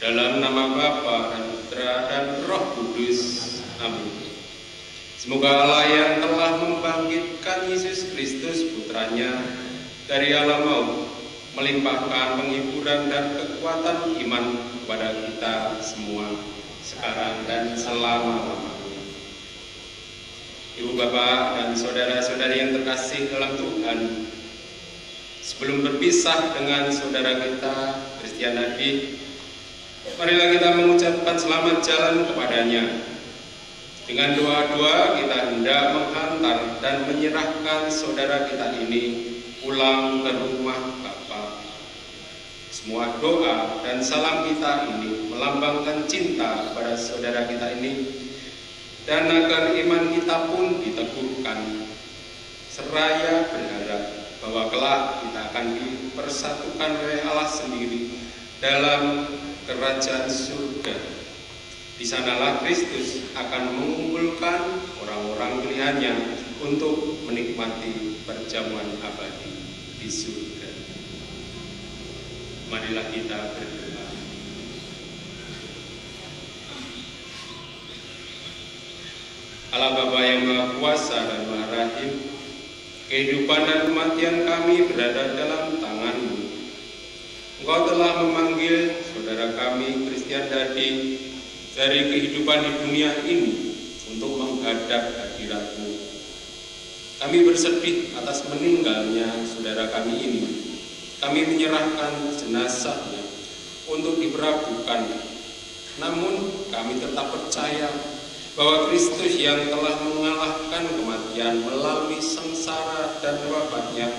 Dalam nama Bapa dan Putra dan Roh Kudus. Amin. Semoga Allah yang telah membangkitkan Yesus Kristus Putranya dari alam maut melimpahkan penghiburan dan kekuatan iman kepada kita semua sekarang dan selama-lamanya. Ibu bapak dan saudara-saudari yang terkasih dalam Tuhan, sebelum berpisah dengan saudara kita Christian Hadi, marilah kita mengucapkan selamat jalan kepadanya. Dengan doa-doa kita hendak menghantar dan menyerahkan saudara kita ini pulang ke rumah Bapa. Semua doa dan salam kita ini melambangkan cinta kepada saudara kita ini, dan agar iman kita pun diteguhkan, seraya berharap bahwa kelak kita akan dipersatukan oleh Allah sendiri dalam kerajaan surga. Di sanalah Kristus akan mengumpulkan orang-orang pilihannya untuk menikmati perjamuan abadi di surga. Marilah kita berdoa. Allah Bapa yang Maha Kuasa dan Maha Rahim, kehidupan dan kematian kami berada dalam tangan-Mu. Engkau telah memanggil saudara kami Christian Hadi dari kehidupan di dunia ini untuk menghadap hadirat-Mu. Kami bersedih atas meninggalnya saudara kami ini. Kami menyerahkan jenazahnya untuk diperabukan. Namun kami tetap percaya bahwa Kristus yang telah mengalahkan kematian melalui sengsara dan wafatnya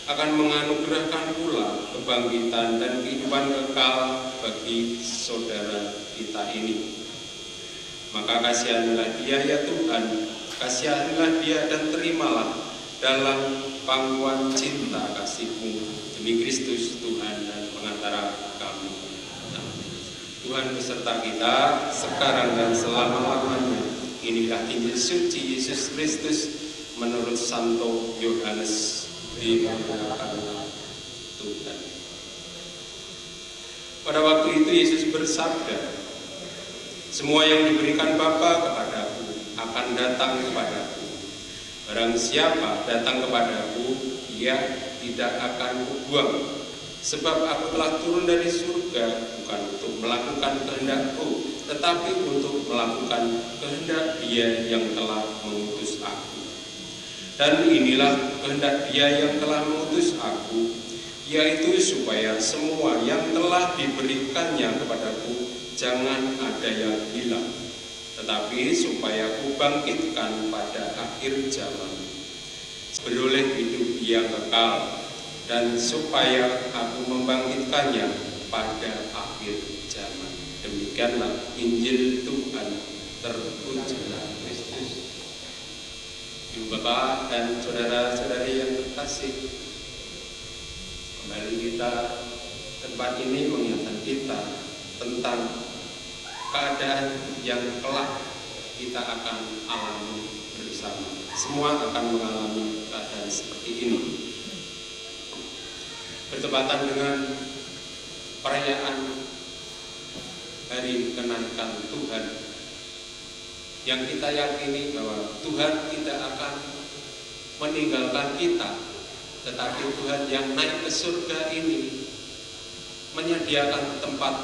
akan menganugerahkan pula kebangkitan dan kehidupan kekal bagi saudara kita ini. Maka kasihanilah dia ya Tuhan, kasihanilah dia dan terimalah dalam pangkuan cinta kasih-Mu demi Kristus Tuhan dan pengantara kami. Tuhan beserta kita sekarang dan selama-lamanya. Inilah Injil suci Yesus Kristus menurut Santo Yohanes. Dimuliakan Tuhan. Pada waktu itu Yesus bersabda, semua yang diberikan Bapa kepadaku akan datang kepadaku. Barang siapa datang kepadaku, ia tidak akan kubuang. Sebab aku telah turun dari surga bukan untuk melakukan kehendak-Ku, tetapi untuk melakukan kehendak Dia yang telah mengutus aku. Dan inilah kehendak Dia yang telah mengutus aku, yaitu supaya semua yang telah diberikannya kepadaku jangan ada yang hilang, tetapi supaya aku bangkitkan pada akhir zaman, beroleh hidup yang kekal, dan supaya aku membangkitkannya pada akhir zaman. Demikianlah Injil Tuhan. Terpujilah Kristus. Ibu bapak dan saudara-saudari yang terkasih, kembali kita tempat ini mengingatkan kita tentang keadaan yang kelak kita akan alami bersama. Semua akan mengalami keadaan seperti ini. Bertepatan dengan perayaan hari kenaikan Tuhan, yang kita yakini bahwa Tuhan tidak akan meninggalkan kita, tetapi Tuhan yang naik ke surga ini menyediakan tempat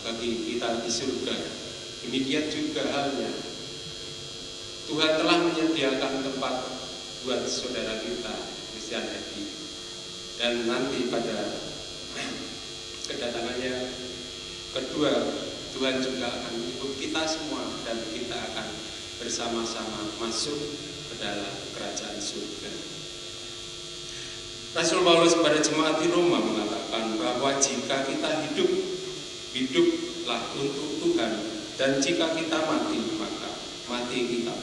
bagi kita di surga. Demikian juga halnya Tuhan telah menyediakan tempat buat saudara kita Christian Hadi, dan nanti pada kedatangannya kedua, Tuhan juga akan menjemput kita semua dan kita akan bersama-sama masuk ke dalam kerajaan surga. Rasul Paulus pada jemaat di Roma mengatakan bahwa jika kita hidup, hiduplah untuk Tuhan, dan jika kita mati, maka mati kita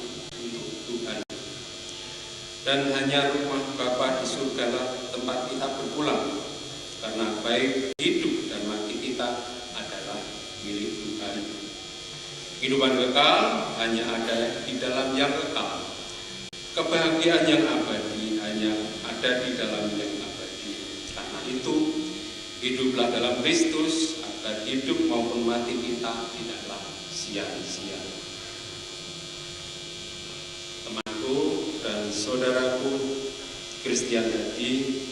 untuk Tuhan. Dan hanya rumah Bapa di surgalah tempat kita berpulang, karena baik hidup dan mati kita adalah milik Tuhan. Kehidupan kekal hanya ada di dalam yang kekal. Kebahagiaan yang abadi hanya ada di dalam yang abadi. Karena itu, hiduplah dalam Kristus baik hidup maupun mati kita tidaklah sia-sia. Temanku dan saudaraku, Christian Hadi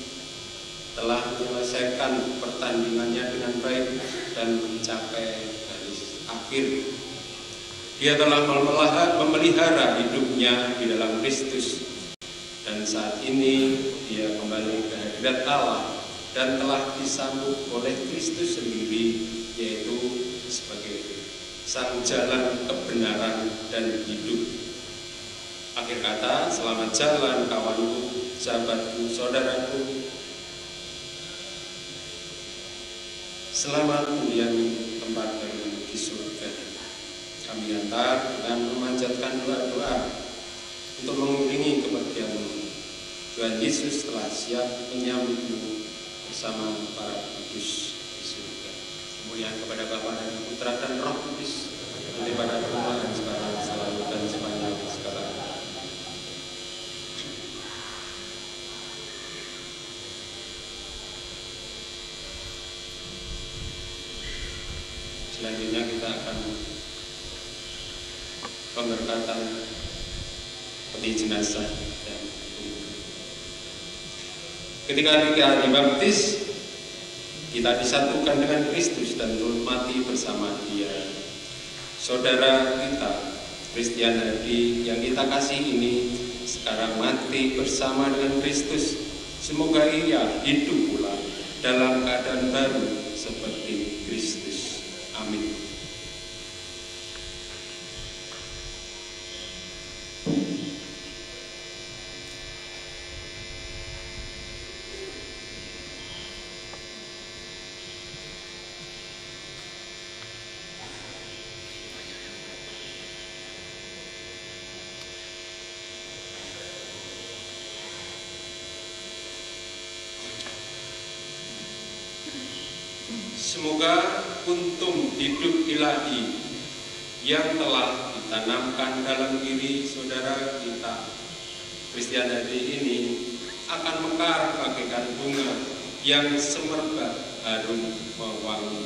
telah menyelesaikan pertandingannya dengan baik dan mencapai garis akhir. Dia telah memelihara hidupnya di dalam Kristus, dan saat ini dia kembali ke hadirat Allah dan telah disambut oleh Kristus sendiri, yaitu sebagai sang jalan kebenaran dan hidup. Akhir kata, selamat jalan kawanku, sahabatku, saudaraku. Selamat mendiami tempat baru di surga. Kami antar dengan memanjatkan doa-doa untuk mengiringi kepergianmu. Tuhan Yesus telah siap menyambutmu bersama para kudus di surga. Kemuliaan kepada Bapa dan Putra dan Roh Kudus, nanti pada permulaan sekarang, selalu dan sepanjang segala. Selanjutnya kita akan pemberkatan peti jenazah dan ketika kita dibaptis, kita disatukan dengan Kristus dan turut mati bersama Dia. Saudara kita, Christian Hadi yang kita kasih ini, sekarang mati bersama dengan Kristus. Semoga ia hidup pula dalam keadaan baru seperti Kristus. Amin. Semoga untung hidup ilahi yang telah ditanamkan dalam diri saudara kita Christian Hadi ini akan mekar bagaikan bunga yang semerbak harum wangi.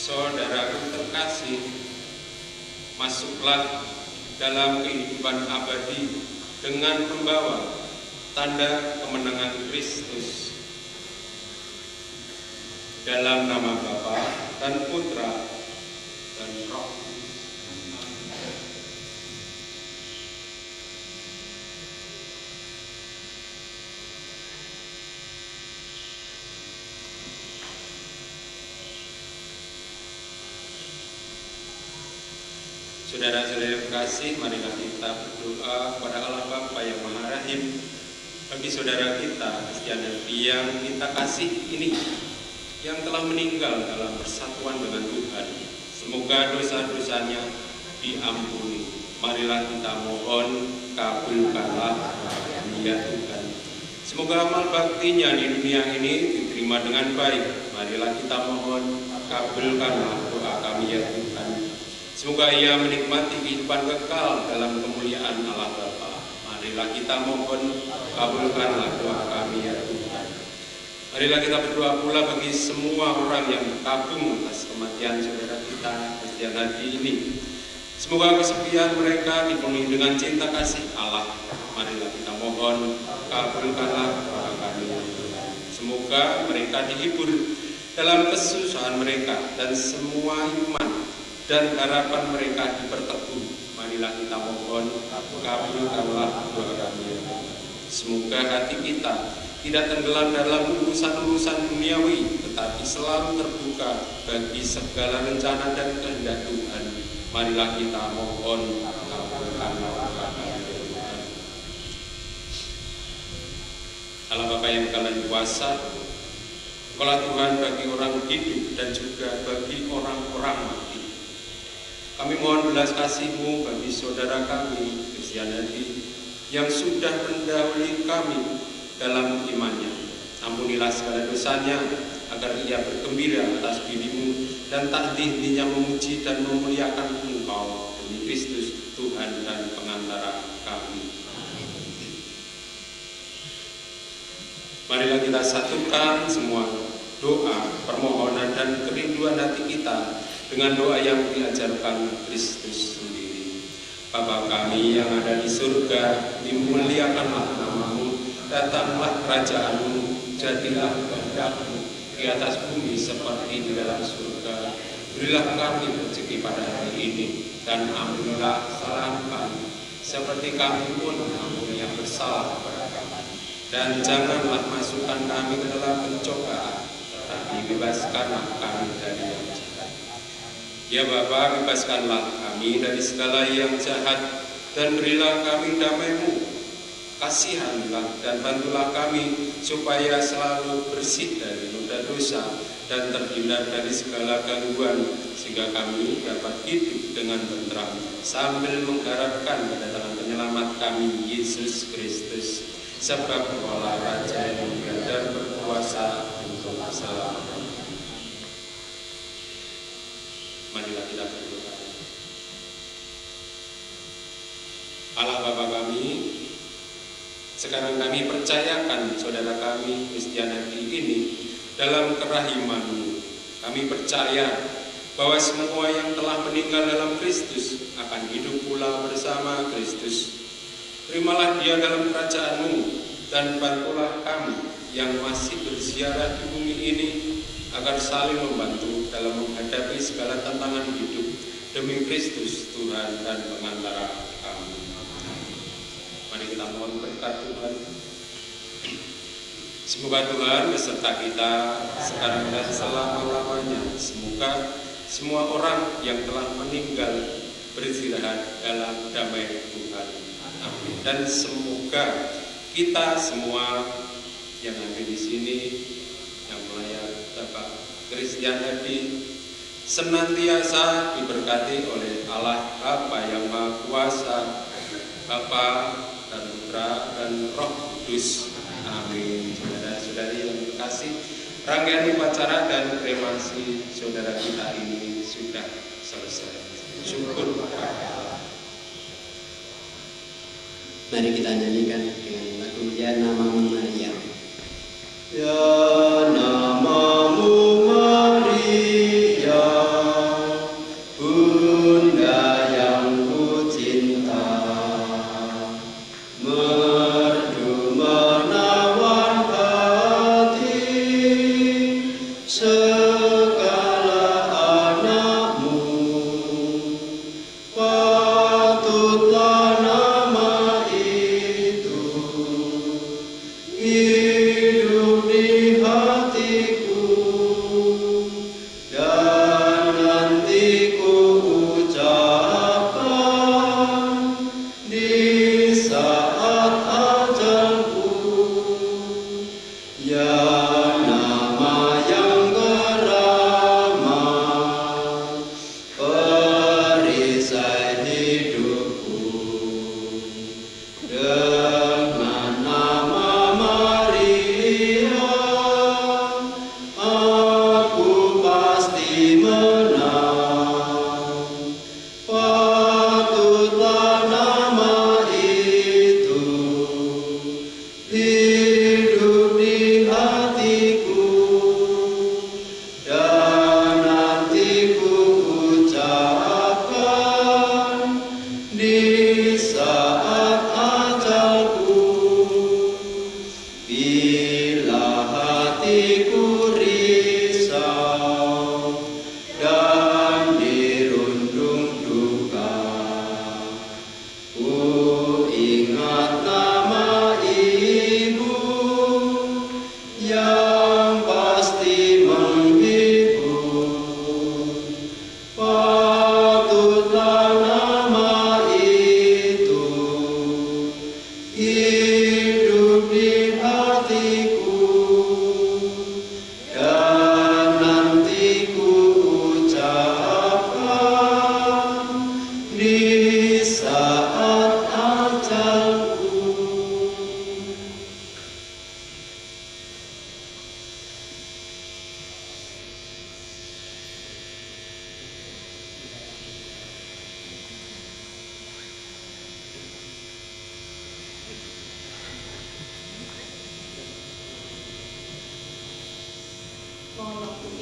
Saudaraku terkasih, masuklah dalam kehidupan abadi dengan membawa tanda kemenangan Kristus. Dalam nama Bapa dan Putra dan Roh. Saudara-saudara terkasih, marilah kita berdoa kepada Allah Bapa yang Maha Rahim bagi saudara kita Christian Hadi yang kita kasih ini, yang telah meninggal dalam persatuan dengan Tuhan. Semoga dosa-dosanya diampuni. Marilah kita mohon, kabulkanlah ya Tuhan. Semoga amal baktinya di dunia ini diterima dengan baik. Marilah kita mohon, kabulkanlah doa kami ya Tuhan. Semoga ia menikmati kehidupan kekal dalam kemuliaan Allah Bapa. Marilah kita mohon, kabulkanlah doa kami ya Tuhan. Marilah kita berdoa pula bagi semua orang yang berkabung atas kematian saudara kita Christian Hadi ini. Semoga kesepian mereka dipenuhi dengan cinta kasih Allah. Marilah kita mohon, kabulkanlah doa kami ya Tuhan. Semoga mereka dihibur dalam kesusahan mereka dan semua iman dan harapan mereka diperteguh. Marilah kita mohon, kabulkanlah doa kami. Semoga hati kita tidak tenggelam dalam urusan-urusan duniawi, tetapi selalu terbuka bagi segala rencana dan kehendak Tuhan. Marilah kita mohon, kabulkanlah doa kami. Allah Bapa yang kalian kuasa, Engkaulah Tuhan bagi orang hidup dan juga bagi orang-orang mati. Kami mohon belas kasih-Mu bagi saudara kami, Christian Hadi, yang sudah mendahului kami dalam imannya, namun Ampunilah segala dosanya, agar ia bergembira atas dirimu dan tak henti-hentinya memuji dan memuliakan Engkau demi Kristus Tuhan dan pengantara kami. Marilah kita satukan semua doa, permohonan dan kerinduan hati kita dengan doa yang diajarkan Kristus sendiri. Bapa kami yang ada di surga, dimuliakanlah namamu, datanglah kerajaanmu, jadilah kehendak-Mu di atas bumi seperti di dalam surga. Berilah kami rezeki pada hari ini, dan ampunilah kesalahan kami, seperti kami pun mengampuni yang bersalah kepada kami. Dan janganlah masukkan kami ke dalam pencobaan, tetapi bebaskanlah kami dari yang jahat. Ya Bapa, bebaskanlah kami dari segala yang jahat, dan berilah kami damai-Mu. Kasihanilah dan bantulah kami supaya selalu bersih dari noda dosa dan terhindar dari segala gangguan, sehingga kami dapat hidup dengan tentram sambil mengharapkan kedatangan penyelamat kami, Yesus Kristus, sebab Dialah Raja yang mulia dan berkuasa untuk selama-lamanya. Marilah kita berdoa. Allah Bapa kami, sekarang kami percayakan saudara kami Kristianadi ini dalam kerahiman-Mu. Kami percaya bahwa semua yang telah meninggal dalam Kristus akan hidup pula bersama Kristus. Terimalah dia dalam kerajaan-Mu dan bantulah kami yang masih berziarah di bumi ini agar saling membantu dalam menghadapi segala tantangan hidup demi Kristus Tuhan dan pengantara kami. Mari kita mohon berkat Tuhan. Semoga Tuhan beserta kita sekarang dan selama-lamanya. Semoga semua orang yang telah meninggal beristirahat dalam damai Tuhan. Amin. Dan semoga kita semua yang ada di sini, yang melayani Bapak Kristianadi, senantiasa diberkati oleh Allah Bapa yang Maha Kuasa, Bapa dan Putra dan Roh Kudus. Amin. Saudara-saudari yang terkasih, rangkaian upacara dan kremasi saudara kita ini sudah selesai. Syukur kepada Allah. Mari kita nyanyikan dengan lagu Ya Namamu Maria. Ya namamu Maria, Bunda yang ku cinta, merdu menawan hati segala anakmu, patutlah nama itu hidup di hatiku, dan nanti ku ucapkan di saat ajalku. Ya nama yang keramat, perisai hidupku, dengan nama Maria aku pasti menang. Patutlah nama itu hidup di hatiku, dan nanti ku ucapkan di saat ajalku. Bila hatiku risau dan dirundung duka, ku ingat nama Ibu yang pasti menghibur. Patutlah nama itu hidup di hatiku, dan nanti ku ucapkan di saat ajalku.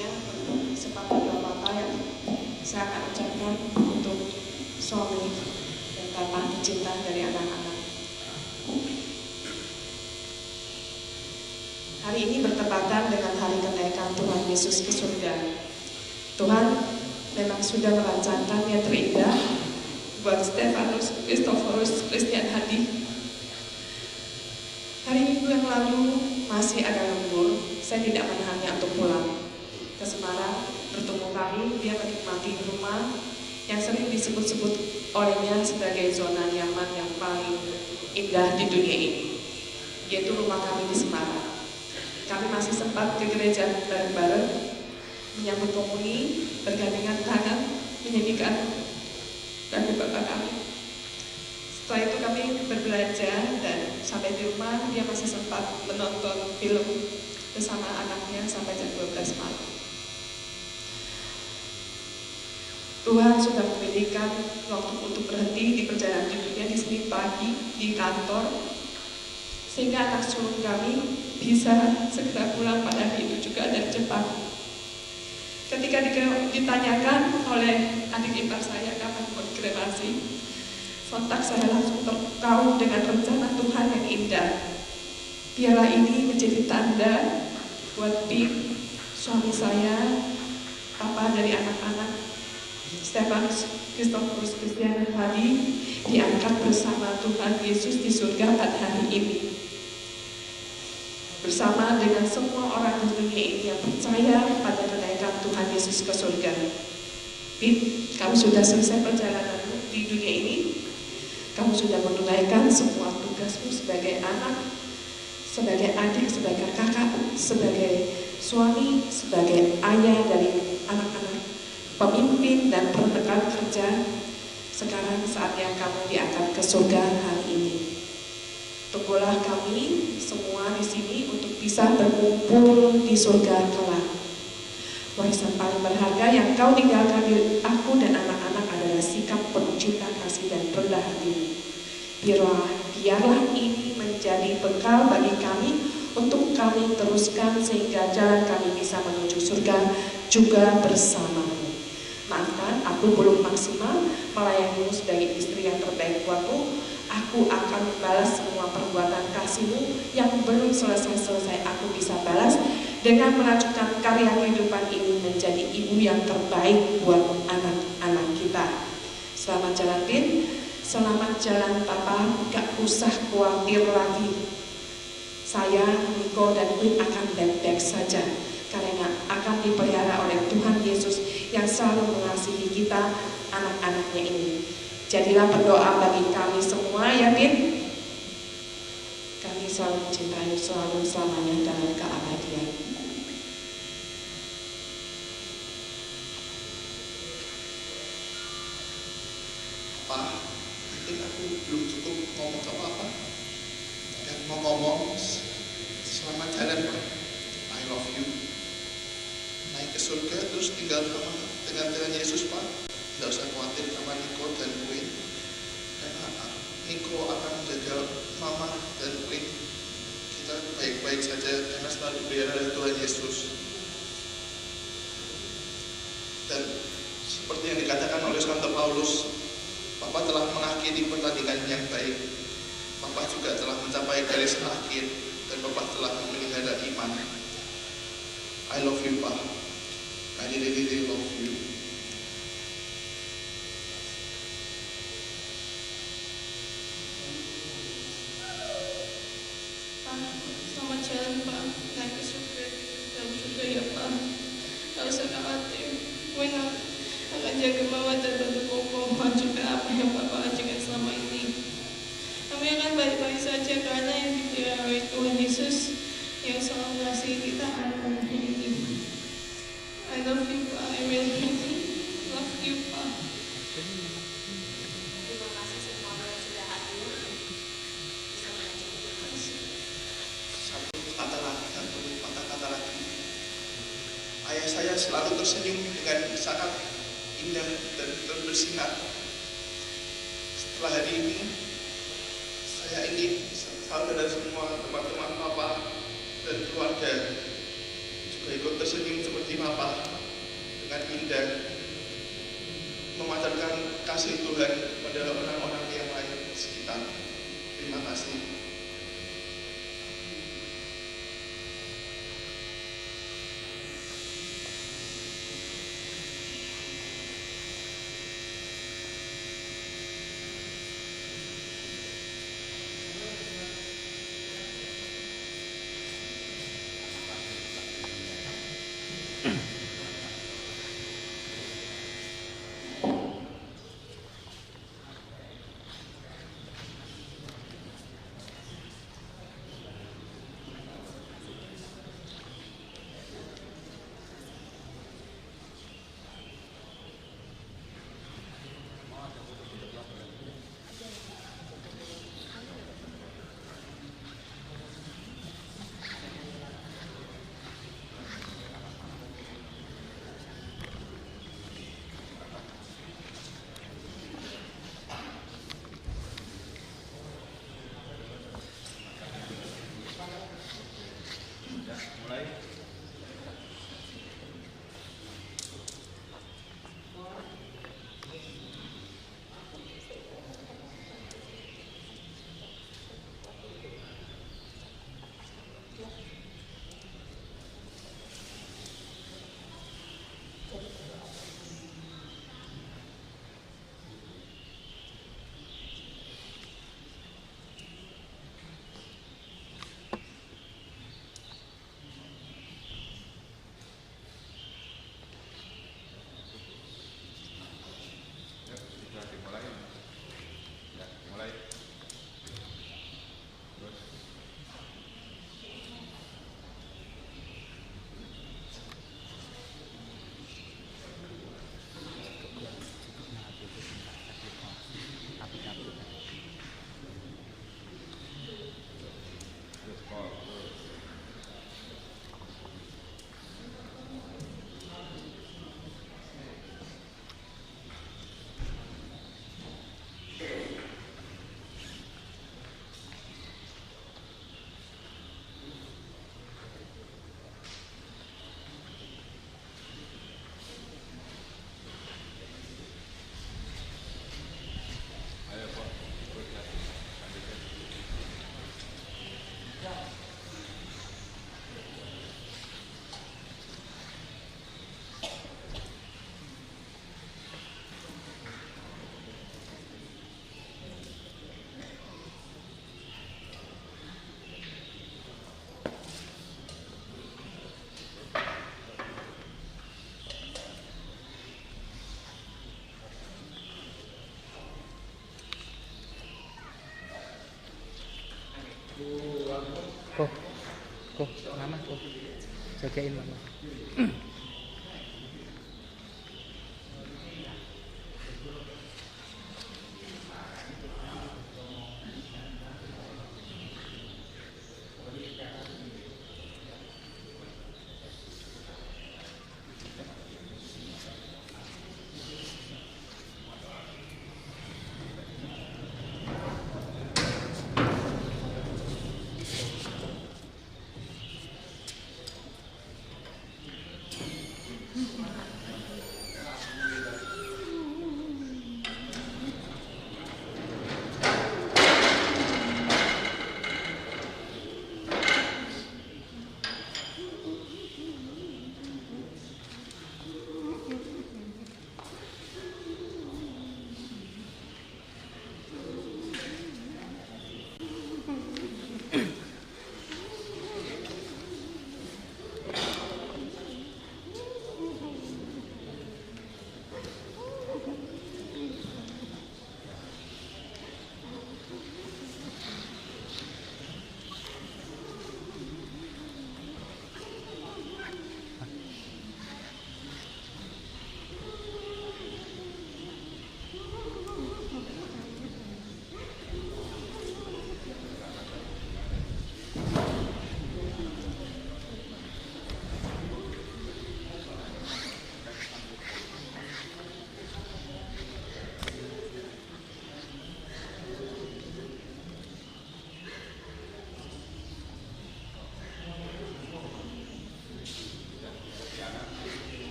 selanjutnya untuk sepatah doa yang saya akan ucapkan untuk suami dan bapak tercinta dari anak-anak. Hari ini bertepatan dengan hari kenaikan Tuhan Yesus ke surga. Tuhan memang sudah merancangkan yang terindah buat Stefanus Christophorus Christian Hadi. Hari Minggu yang lalu masih ada lembur, saya tidak menahannya untuk pulang ke Semarang bertemu kami. Dia menikmati rumah yang sering disebut-sebut olehnya sebagai zona nyaman yang paling indah di dunia ini, yaitu rumah kami di Semarang. Kami masih sempat ke gereja bareng-bareng, menyambut komuni, bergandengan tangan, menyanyikan lagu Bapa Kami. Setelah itu kami berbelanja dan sampai di rumah dia masih sempat menonton film bersama anaknya sampai jam 12 malam. Tuhan sudah memberikan waktu untuk berhenti di perjalanan hidupnya di Senin pagi di kantor, sehingga anak sulung kami bisa segera pulang pada hari itu juga dari Jepang. Ketika ditanyakan oleh adik ipar saya kapan mau kremasi, sontak saya langsung terkagum dengan rencana Tuhan yang indah. Biarlah ini menjadi tanda buat Pim, suami saya, papa dari anak-anak, Stefanus Christophorus Christian Hadi, diangkat bersama Tuhan Yesus di surga pada hari ini. Bersama dengan semua orang di dunia ini yang percaya pada kenaikan Tuhan Yesus ke surga. Pim, kamu sudah selesai perjalananmu di dunia ini. Kamu sudah menunaikan semua tugasmu sebagai anak, sebagai adik, sebagai kakak, sebagai suami, sebagai ayah dari anak-anak, pemimpin dan rekan kerja. Sekarang saatnya kamu diangkat ke surga hari ini. Tunggulah kami semua di sini untuk bisa berkumpul di surga kelak. Warisan paling berharga yang kau tinggalkan di aku dan anak-anak adalah sikap penuh cinta kasih dan rendah hati. Biarlah ini menjadi bekal bagi kami untuk kami teruskan sehingga jalan kami bisa menuju surga juga bersamamu. Maafkan, aku belum maksimal melayanimu sebagai istri yang terbaik buatmu. Aku akan membalas semua perbuatan kasihmu yang belum selesai-selesai aku bisa balas dengan melanjutkan karya kehidupan ini menjadi ibu yang terbaik buat anak-anak kita. Selamat jalan Din, selamat jalan Papa, gak usah khawatir lagi. Saya, Niko dan Queen akan baik-baik saja karena akan dipelihara oleh Tuhan Yesus yang selalu mengasihi kita, anak-anaknya ini. Jadilah berdoa bagi kami semua ya Bin. Kami selalu mencintai selalu selamanya dalam keabadian. Pak, mungkin aku belum cukup ngomong apa-apa dan mau ngomong selamat jalan Pak. I love you. Naik ke surga terus tinggal dengan Yesus Pak. Tidak usah khawatir sama Niko dan Queen. Dan Niko akan menjaga Mama dan Queen. Kita baik-baik saja karena selalu dipelihara oleh Tuhan Yesus. Dan seperti yang dikatakan oleh Santo Paulus, Papa telah mengakhiri pertandingan yang baik. Papa juga telah mencapai garis akhir dan Papa telah memelihara iman. I love you, Pak. I really love you. Selamat jalan Pak, naik ke surga dalam surga ya Pak. Gak usah khawatir, gue akan jaga Mama dan bantu Koko juga apa yang Bapak ajarkan selama ini. Kami akan baik-baik saja karena yang dipelihara oleh Tuhan Yesus yang selalu mengasihi kita anak-anaknya ini. I love you Pak, I really love you Pak. Terima kasih semuanya yang sudah hadir. Satu kata-kata lagi. Ayah saya selalu tersenyum dengan sangat indah dan bersinar. Setelah hari ini, saya ingin saudara semua, teman-teman Papa dan keluarga juga ikut tersenyum seperti seperti Papa dengan indah memancarkan kasih Tuhan pada orang-orang yang lain sekitar. Terima kasih. Kok mama kok jagain mama.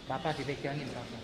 Papa dipegangin papa.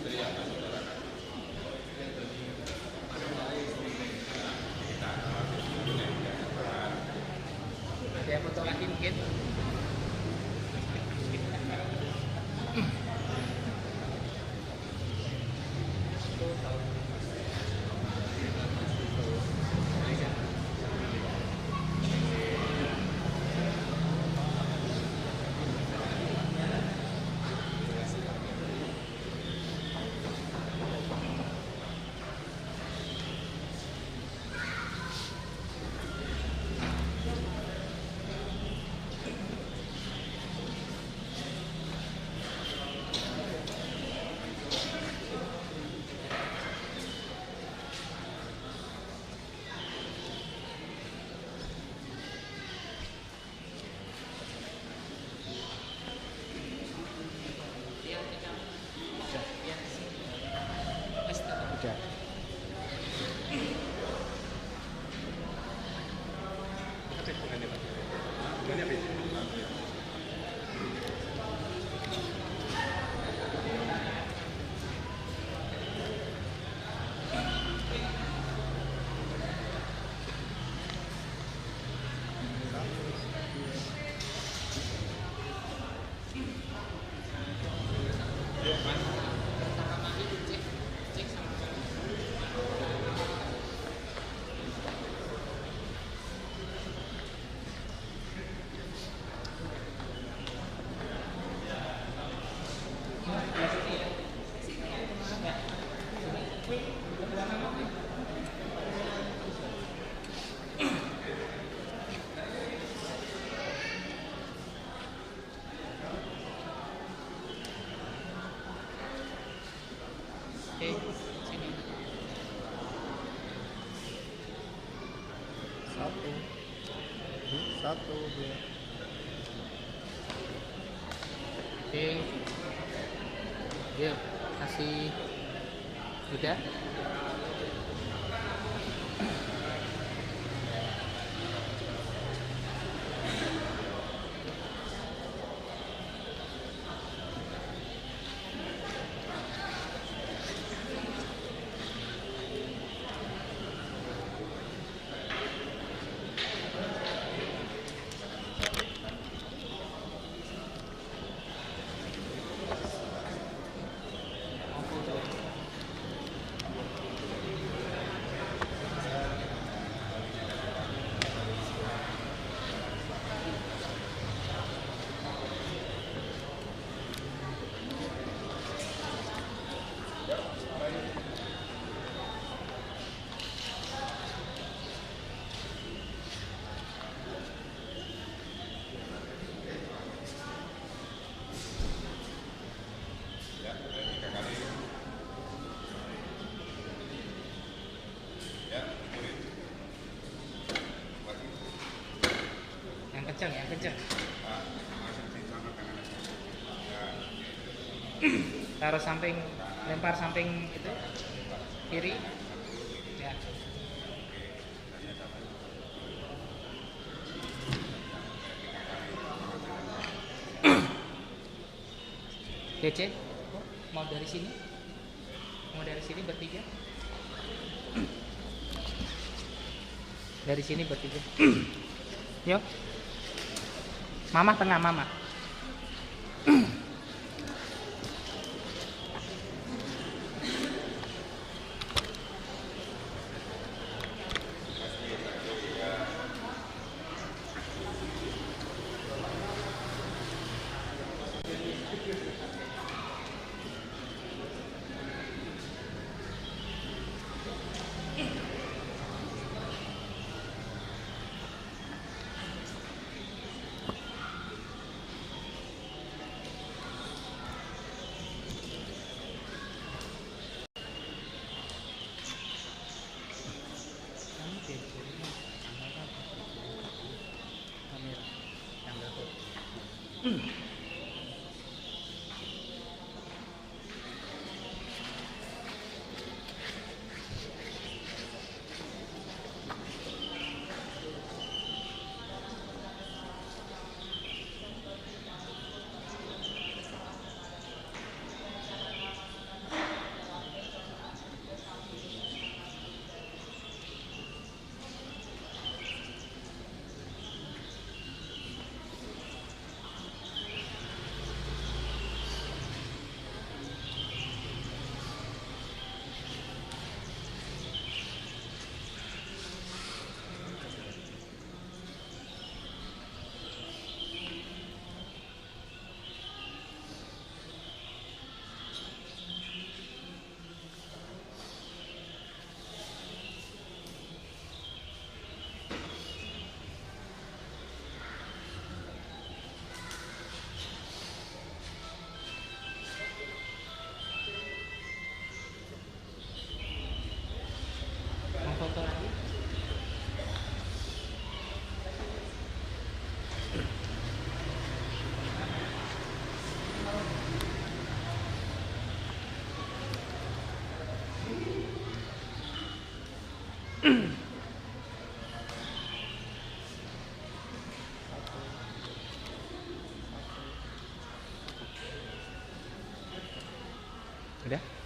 Saya foto lagi mungkin. Udah. Oke, sini. Satu, dua. Oke. Yuk, kasih. Udah. Yang kenceng. Taruh samping, lempar samping itu kiri. Ya. DC, mau dari sini? Mau dari sini bertiga? Dari sini bertiga. Yuk. Mama tengah, Mama. Udah?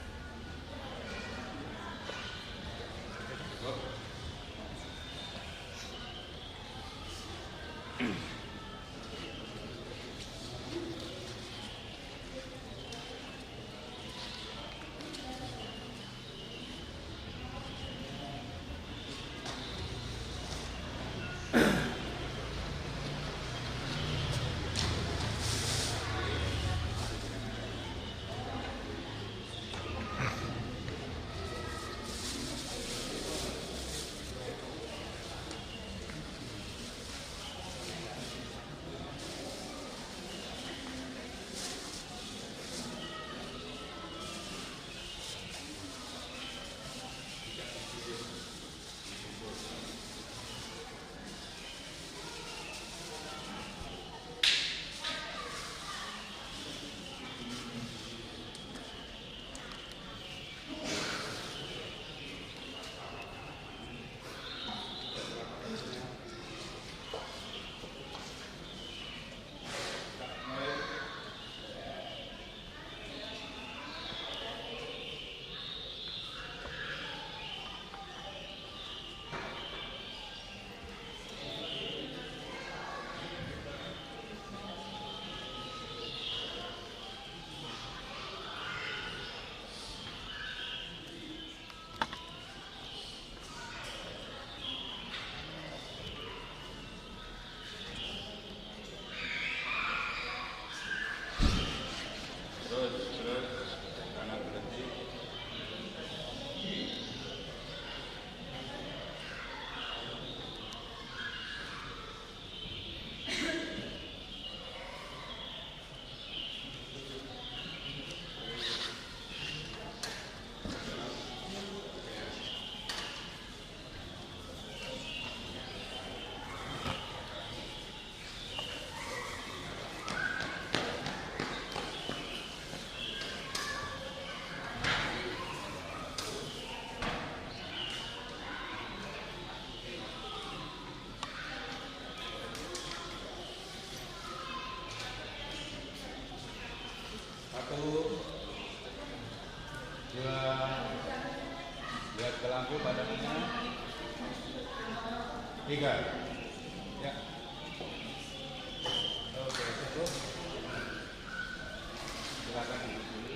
Lihat ke lampu badannya. 3. Ya. Oke, cukup. Silakan duduk dulu.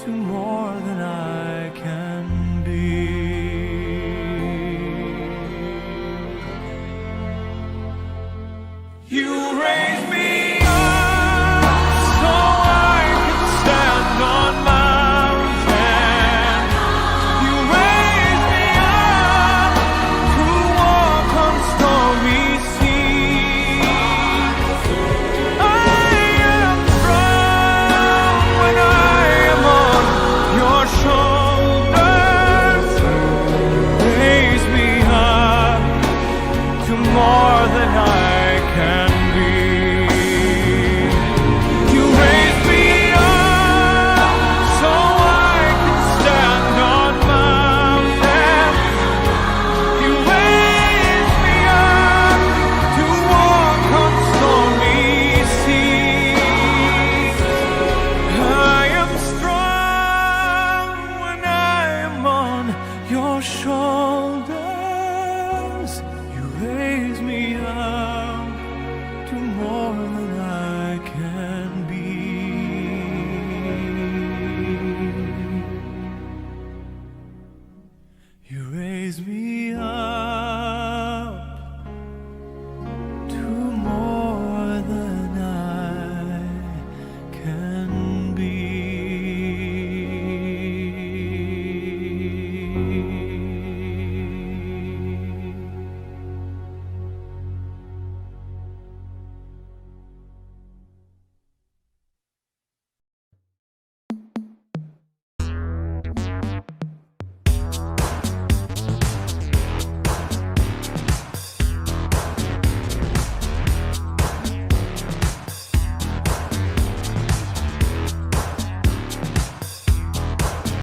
tomorrow.